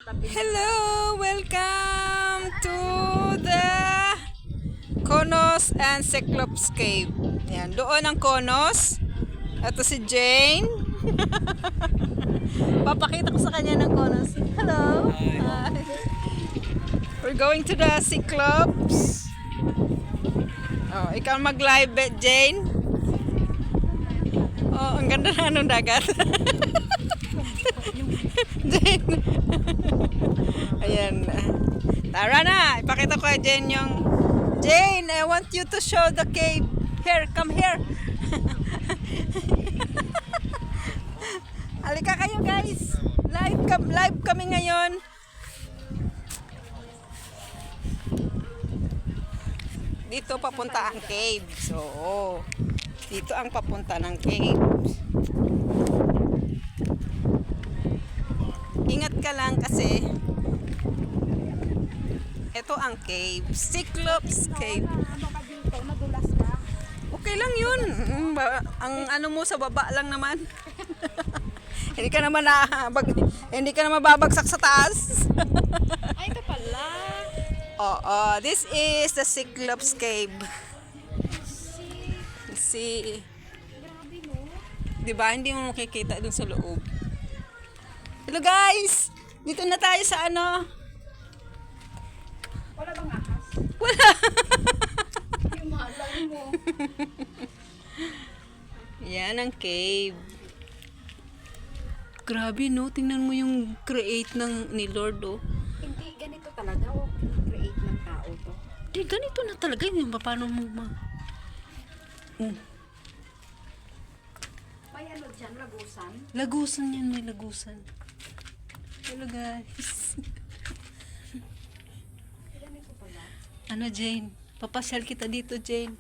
Hello! Welcome to the Konos and Cyclops Cave. Yan, doon ang Konos. Ito si Jane. Papakita ko sa kanya ng Konos. Hello! Hi. We're going to the Cyclops. Oh, ikaw mag-live bet, Jane. Oh, ang ganda na anong dagat. Jane. Ayan. Tara na. Ipakita ko kay Jane yung... Jane, I want you to show the cave. Here, come here. Halika kayo guys. Live kami ngayon. Dito papunta ang cave. So, dito ang papunta ng cave. Ingat ka lang kasi ito ang cave, Cyclops Cave. Ano ka dito? Nadulas ka? Okay lang yun. Ang ano mo sa baba lang naman. Hindi ka naman hindi ka naman babagsak sa taas. Ay, ito pala. Oo, this is the Cyclops Cave. See. Grabe no. 'Di ba? Hindi mo makikita dun sa loob. Hello guys! Dito na tayo sa ano? Wala bang ahas? Wala. Yung mahalang mo. Yan ang cave. Grabe no, tingnan mo yung create ni Lord oh. Hindi ganito talaga o create ng tao to. Di ganito na talaga yung paano mo May ano dyan, lagusan. Lagusan yan, may lagusan. Hello guys. Ganito pala. Ano Jane? Papasyal kita dito Jane.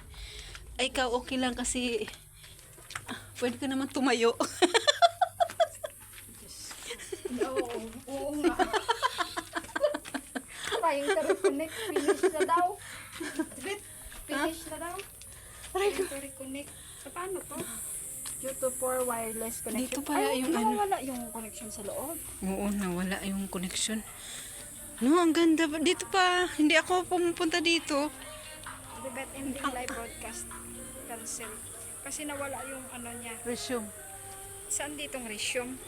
Ay ikaw okay lang kasi pwede ka naman tumayo. Oo nga. Trying to reconnect. Finish na daw. Finish na daw. Trying to reconnect. So, paano to? Due to poor wireless connection. Dito pala Ay, yung ano. wala yung connection sa loob. Oo, nawala yung connection. No, ang ganda. Dito pa. Hindi ako pumupunta dito. The bet ending live broadcast cancel. Kasi nawala yung ano niya. Resume. Saan ditong resume?